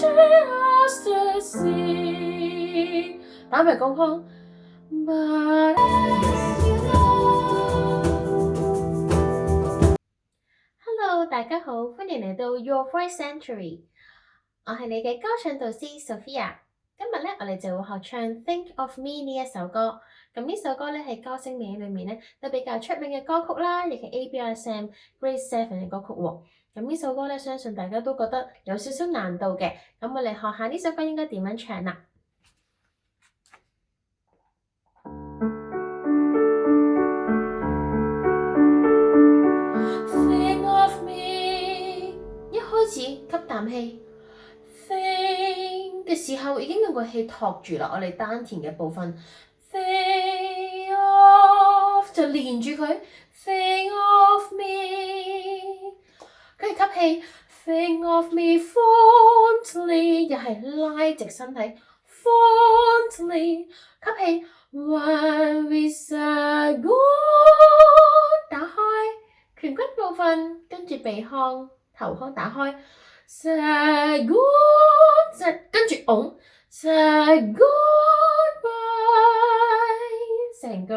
as the sea， 打埋高腔。But as you know，Hello， 大家好，歡迎嚟到 Your Voice Sanctuary， 我係你嘅歌唱導師 Sophia。今日咧，我哋就會學唱 Think of Me 呢一首歌。咁呢首歌咧係歌星名裏面咧都比較出名嘅歌曲啦，亦係 ABRSM Grade 7嘅歌曲喎。咁呢首歌咧，相信大家都覺得有少少難度嘅。咁我哋學下呢首歌應該點樣唱啦。Think of me， 一開始吸啖氣 ，think 嘅時候已經用個氣托住啦，我哋丹田嘅部分。Think of 就連住佢 ，Think of me， 跟住吸氣 ，Think of me fondly， 又係拉直身體 ，fondly， 吸氣 ，When we say good， 打開顴骨部分，跟住鼻腔、頭腔打開 ，say good， 跟住拱 ，say goodbye， 成句。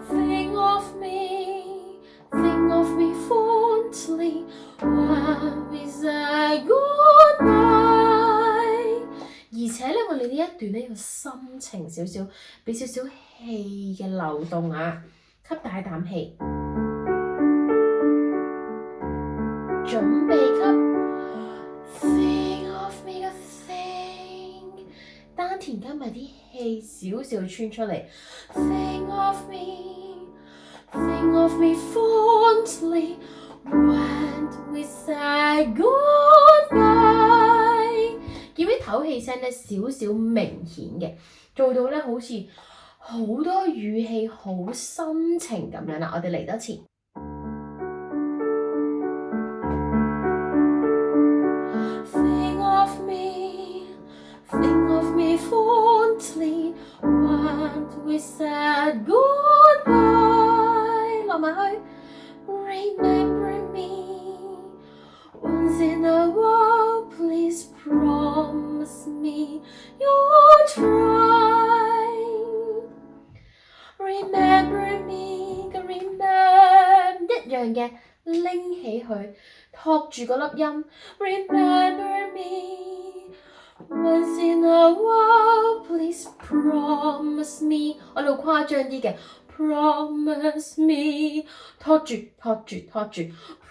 Think of me, think of me fondly, when we say goodbye。而且咧，我哋呢一段咧要深情少少，俾少少氣嘅流動啊！吸大啖氣，準備吸。Think of me 嘅 think， 丹田加埋啲氣少少穿出嚟。Think of me, think of me fondly, when we say goodbye。見唔見唞氣聲咧少少明顯嘅，做到咧好似好多語氣好深情咁樣啦。我哋嚟多次。Think of me, think of me fondly, when we said goodbye。落埋去。Remember me, once in a while, please promise me you'll try。 Remember me 嘅 remember 一樣嘅，拎起佢，托住嗰粒音。Remember me, once in a while, please promise me。 我哋好誇張啲嘅。Promise me， 托住托住托住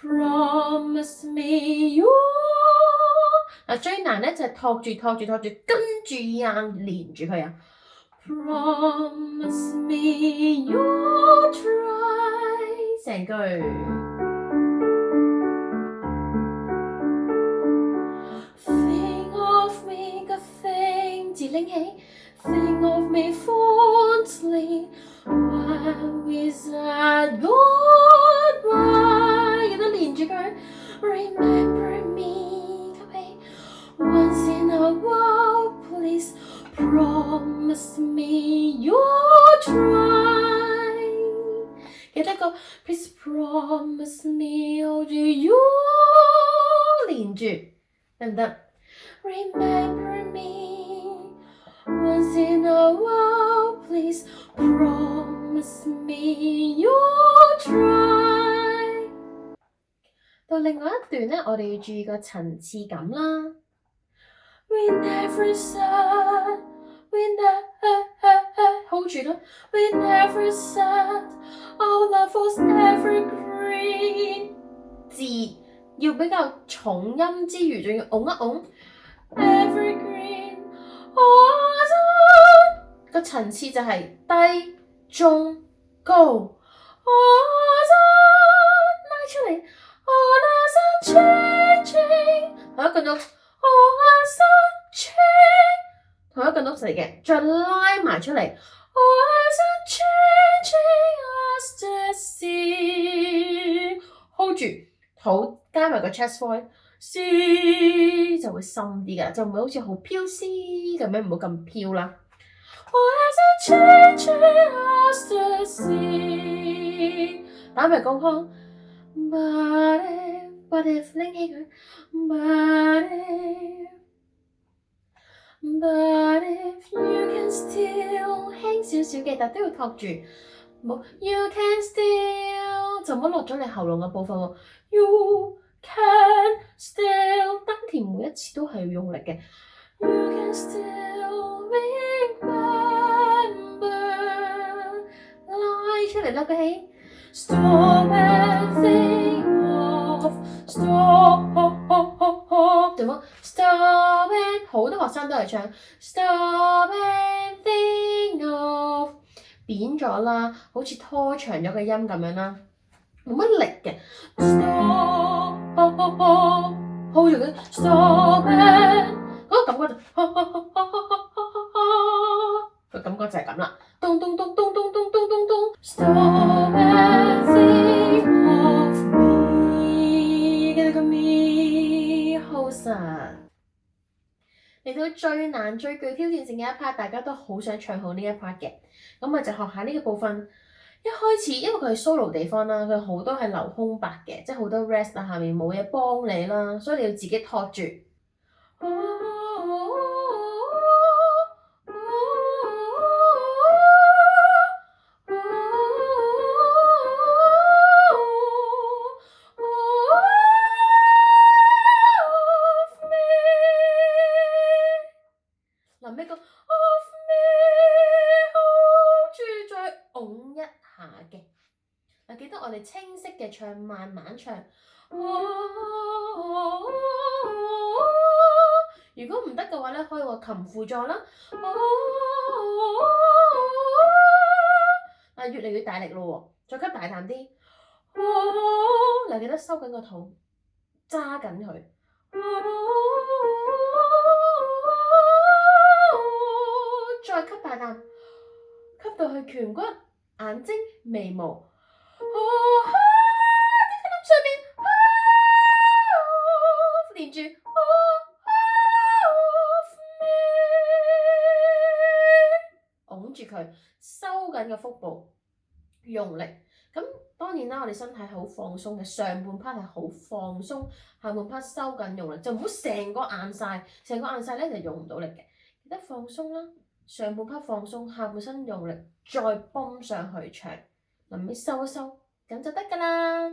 ，Promise me you。 嗱，最難咧就係托住托住托住，跟住硬連住佢啊。Promise me you'll try， 成句。Think of me 個 think 字拎起 ，Think of me fondly。When we said goodbye， 記得連住佢。Remember me， 吸氣。Once in a while, please promise me you'll try。 記得個 please promise me hold you 連住，得唔得？ Remember me, once in a while, please promise me you'll try。 到另外一段咧，我哋要注意個層次感啦。We never said, we never hold 住啦。We never said our love was evergreen。 字要比較重音之餘，仲要拱一拱。Evergreen， 個層次就係低、中、高。拉出嚟。同一個 note， 同一個 note 嚟嘅，再拉埋出嚟。hold 住，肚加埋個 chest voice，C 就會深啲㗎，就唔會好似好飄 C 咁樣，唔好咁飄啦。打埋高腔。But if 拎起佢，But if you can still 輕少少嘅，但都要托住，冇 You can still 就唔好落咗你喉嚨嘅部分喎。You can still 丹田每一次都係要用力嘅。You can still remember 拉出嚟啦個氣。Stop and think of stop 對冇 Stop and 好多學生都係唱 Stop and think of 扁咗啦，好似拖長咗個音咁樣啦，冇乜力嘅。Stop hold 住佢 Stop and 嗰個感覺就個感覺就係咁啦。咚咚咚咚咚咚咚咚咚 Stop and think of me 嘅個 me 好神。嚟到最難最具挑戰性嘅一 part， 大家都好想唱好呢一 part 嘅，咁我就學下呢個部分。一開始因為佢係 solo 地方啦，佢好多係留空白嘅，即係好多 rest 啊，下面冇嘢幫你啦，所以你要自己托住。臨尾個 of me hold 住再拱一下嘅。嗱，記得我哋清晰嘅唱，慢慢唱。如果唔得嘅話咧，可以話琴輔助啦。嗱，越嚟越大力咯喎，再吸大啖啲。嗱，記得收緊個肚，揸緊佢。再吸大啖，吸到去顴骨、眼睛、眉毛。上面連住拱住佢，收緊個腹部，用力。咁當然啦，我哋身體好放鬆嘅，上半 part 係好放鬆，下半 part 收緊用力，就唔好成個硬晒，成個硬晒咧就用唔到力嘅。記得放鬆啦，上半 part 放鬆，下半身用力，再泵上去唱，臨尾收一收，咁就得㗎啦。